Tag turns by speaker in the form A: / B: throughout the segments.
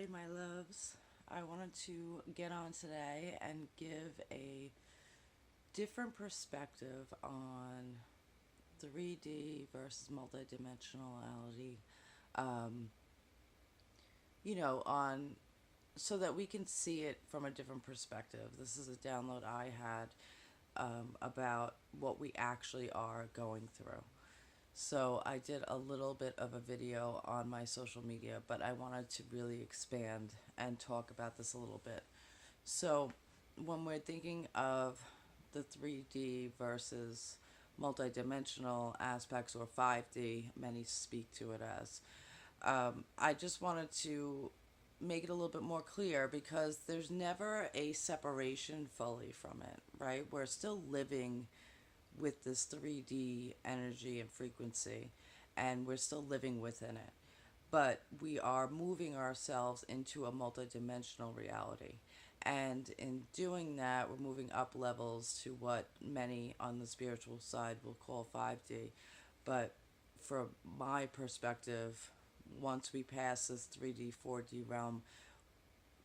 A: Hi, my loves. I wanted to get on today and give a different perspective on 3D versus multidimensionality. Um, on so that we can see it from a different perspective. This is a download I had about what we actually are going through. So I did a little bit of a video on my social media, but I wanted to really expand and talk about this a little bit. So when we're thinking of the 3D versus multidimensional aspects, or 5D, many speak to it as, I just wanted to make it a little bit more clear because there's never a separation fully from it, right? We're still living with this 3D energy and frequency, and we're still living within it. But we are moving ourselves into a multidimensional reality. And in doing that, we're moving up levels to what many on the spiritual side will call 5D. But from my perspective, once we pass this 3D, 4D realm,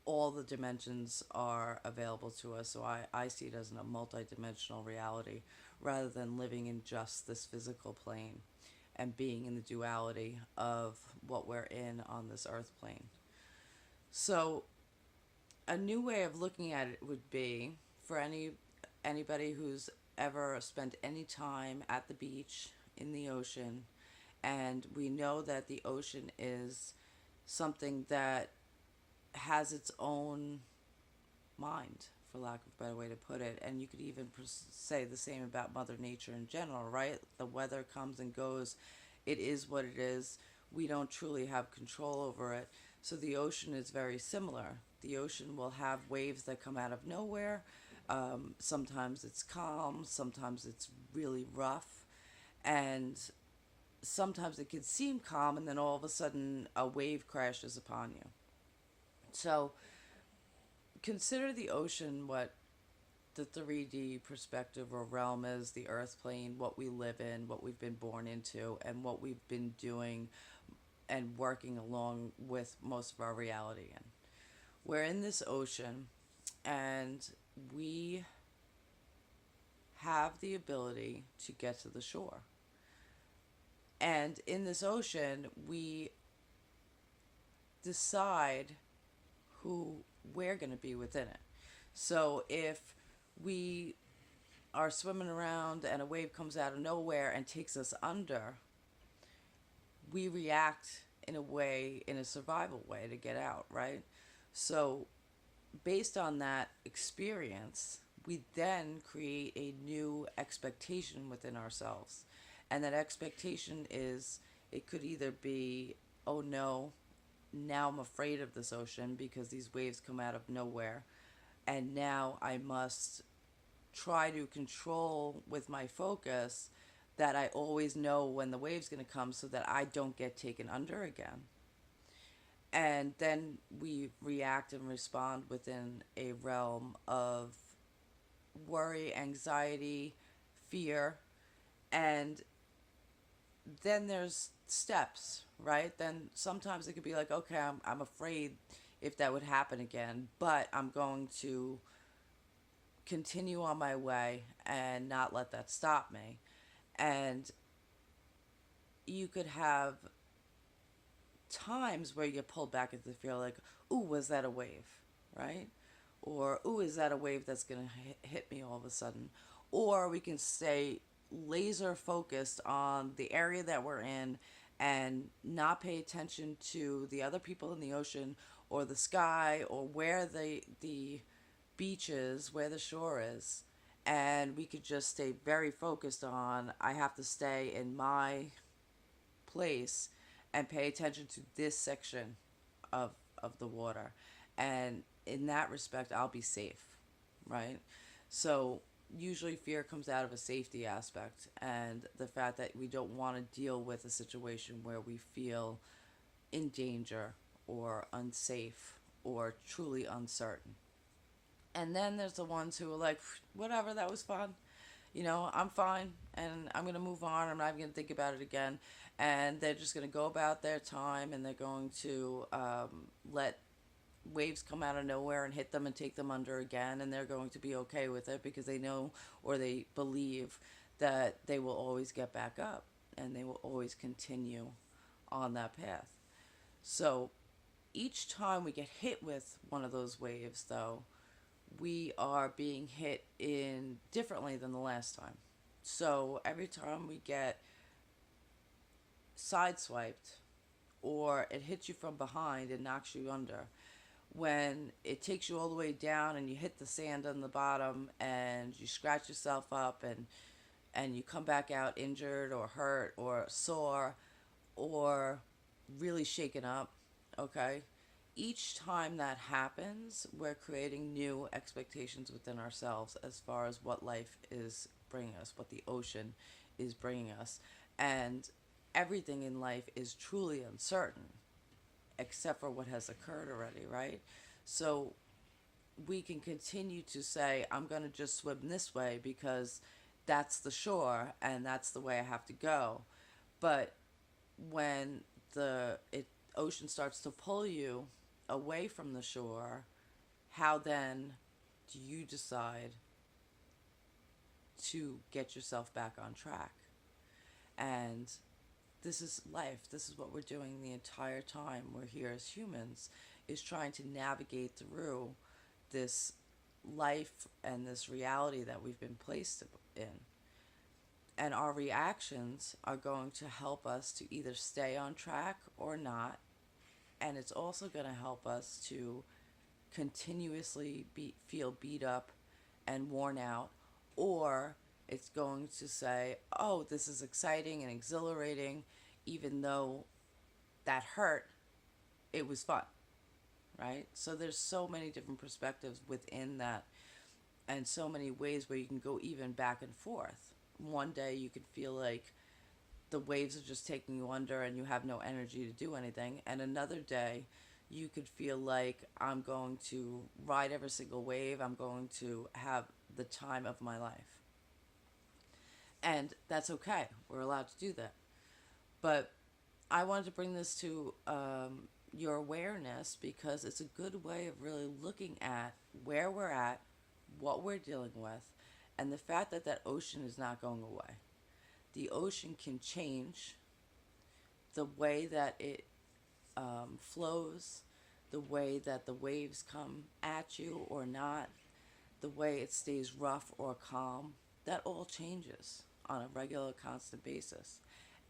A: all the dimensions are available to us. So I see it as a multi-dimensional reality rather than living in just this physical plane and being in the duality of what we're in on this earth plane. So a new way of looking at it would be for anybody who's ever spent any time at the beach, in the ocean, and we know that the ocean is something that has its own mind, for lack of a better way to put it. And you could even say the same about Mother Nature in general, right? The weather comes and goes, it is what it is. We don't truly have control over it. So the ocean is very similar. The ocean will have waves that come out of nowhere. Sometimes it's calm, sometimes it's really rough, and sometimes it can seem calm, and then all of a sudden a wave crashes upon you. So consider the ocean what the 3D perspective or realm is, the earth plane, what we live in, what we've been born into, and what we've been doing and working along with most of our reality in. We're in this ocean, and we have the ability to get to the shore. And in this ocean, we decide who we're going to be within it. So if we are swimming around and a wave comes out of nowhere and takes us under, we react in a way, in a survival way to get out, right? So based on that experience, we then create a new expectation within ourselves. And that expectation is, it could either be, oh no, now I'm afraid of this ocean because these waves come out of nowhere. And now I must try to control with my focus that I always know when the wave's going to come so that I don't get taken under again. And then we react and respond within a realm of worry, anxiety, fear, and then there's steps, right? Then sometimes it could be like, okay, I'm afraid if that would happen again, but I'm going to continue on my way and not let that stop me. And you could have times where you pull back into the fear, like, ooh, was that a wave, right? Or, ooh, is that a wave that's going to hit me all of a sudden? Or we can stay laser focused on the area that we're in and not pay attention to the other people in the ocean or the sky or where the beach is, where the shore is. And we could just stay very focused on, I have to stay in my place and pay attention to this section of the water. And in that respect, I'll be safe, right? So usually fear comes out of a safety aspect and the fact that we don't want to deal with a situation where we feel in danger or unsafe or truly uncertain. And then there's the ones who are like, whatever, that was fun. I'm fine and I'm going to move on. I'm not even going to think about it again. And they're just going to go about their time and they're going to let waves come out of nowhere and hit them and take them under again, and they're going to be okay with it because they know or they believe that they will always get back up and they will always continue on that path. So each time we get hit with one of those waves, though, we are being hit in differently than the last time. So every time we get sideswiped or it hits you from behind and knocks you under, when it takes you all the way down and you hit the sand on the bottom and you scratch yourself up and you come back out injured or hurt or sore or really shaken up, okay? Each time that happens, we're creating new expectations within ourselves as far as what life is bringing us, what the ocean is bringing us. And everything in life is truly uncertain, except for what has occurred already, right? So we can continue to say, I'm going to just swim this way because that's the shore and that's the way I have to go. But when the ocean starts to pull you away from the shore, how then do you decide to get yourself back on track? And this is life. This is what we're doing the entire time we're here as humans, is trying to navigate through this life and this reality that we've been placed in. And our reactions are going to help us to either stay on track or not. And it's also going to help us to continuously feel beat up and worn out, or it's going to say, oh, this is exciting and exhilarating, even though that hurt, it was fun, right? So there's so many different perspectives within that, and so many ways where you can go even back and forth. One day you could feel like the waves are just taking you under and you have no energy to do anything, and another day you could feel like, I'm going to ride every single wave, I'm going to have the time of my life. And that's okay, we're allowed to do that. But I wanted to bring this to your awareness because it's a good way of really looking at where we're at, what we're dealing with, and the fact that that ocean is not going away. The ocean can change the way that it flows, the way that the waves come at you or not, the way it stays rough or calm. That all changes on a regular, constant basis.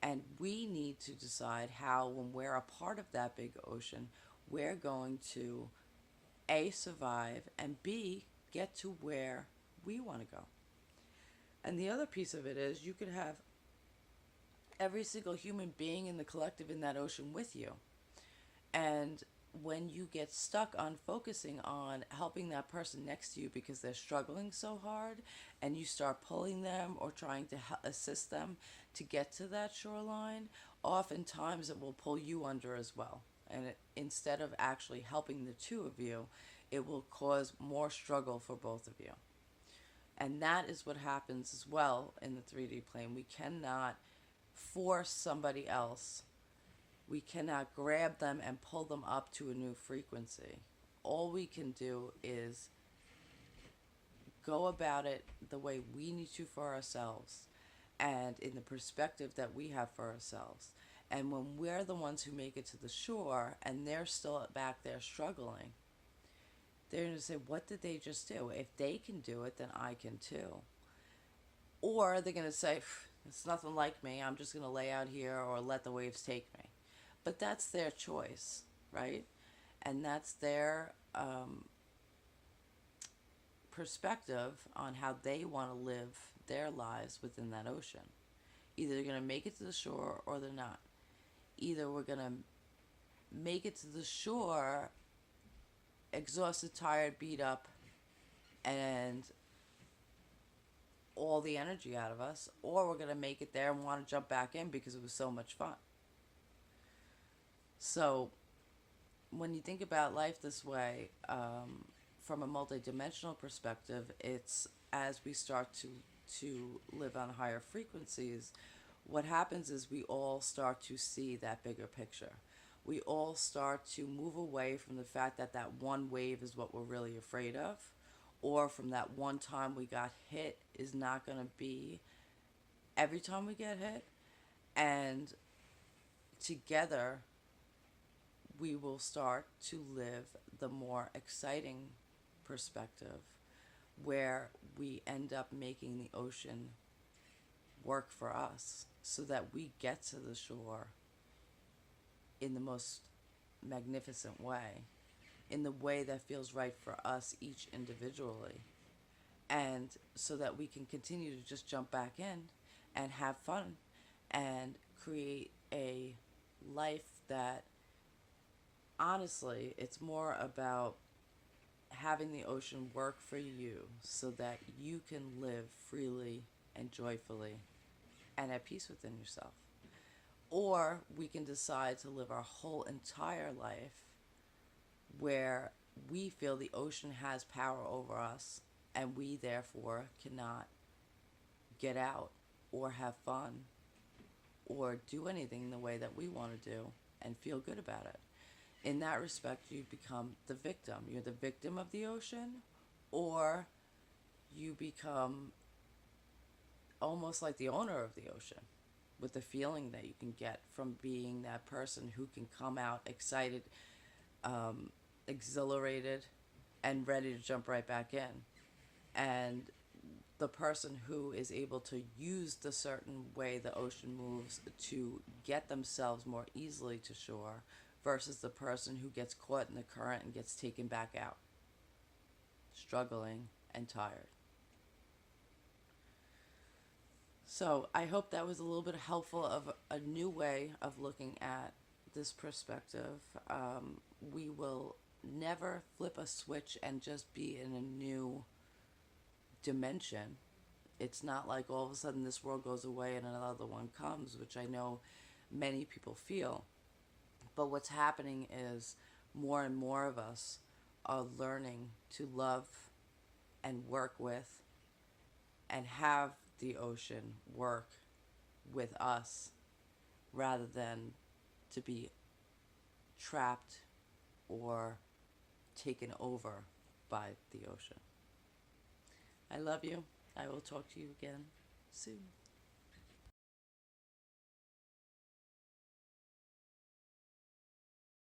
A: And we need to decide how, when we're a part of that big ocean, we're going to A, survive, and B, get to where we want to go. And the other piece of it is you could have every single human being in the collective in that ocean with you. And when you get stuck on focusing on helping that person next to you because they're struggling so hard, and you start pulling them or trying to assist them to get to that shoreline, oftentimes it will pull you under as well. And instead of actually helping the two of you, it will cause more struggle for both of you. And that is what happens as well in the 3D plane. We cannot force somebody else. We cannot grab them and pull them up to a new frequency. All we can do is go about it the way we need to for ourselves and in the perspective that we have for ourselves. And when we're the ones who make it to the shore and they're still back there struggling, they're going to say, what did they just do? If they can do it, then I can too. Or they're going to say, it's nothing like me, I'm just going to lay out here or let the waves take me. But that's their choice, right? And that's their perspective on how they want to live their lives within that ocean. Either they're going to make it to the shore or they're not. Either we're going to make it to the shore exhausted, tired, beat up, and all the energy out of us, or we're going to make it there and want to jump back in because it was so much fun. So when you think about life this way, from a multidimensional perspective, it's as we start to live on higher frequencies, what happens is we all start to see that bigger picture. we all start to move away from the fact that that one wave is what we're really afraid of, or from that one time we got hit is not going to be every time we get hit. And together, we will start to live the more exciting perspective where we end up making the ocean work for us so that we get to the shore in the most magnificent way, in the way that feels right for us each individually. And so that we can continue to just jump back in and have fun and create a life that, honestly, it's more about having the ocean work for you so that you can live freely and joyfully and at peace within yourself. Or we can decide to live our whole entire life where we feel the ocean has power over us and we therefore cannot get out or have fun or do anything the way that we want to do and feel good about it. In that respect, you become the victim. You're the victim of the ocean, or you become almost like the owner of the ocean with the feeling that you can get from being that person who can come out excited, exhilarated, and ready to jump right back in. And the person who is able to use the certain way the ocean moves to get themselves more easily to shore versus the person who gets caught in the current and gets taken back out, struggling and tired. So I hope that was a little bit helpful of a new way of looking at this perspective. We will never flip a switch and just be in a new dimension. It's not like all of a sudden this world goes away and another one comes, which I know many people feel. But what's happening is more and more of us are learning to love and work with and have the ocean work with us rather than to be trapped or taken over by the ocean. I love you. I will talk to you again soon.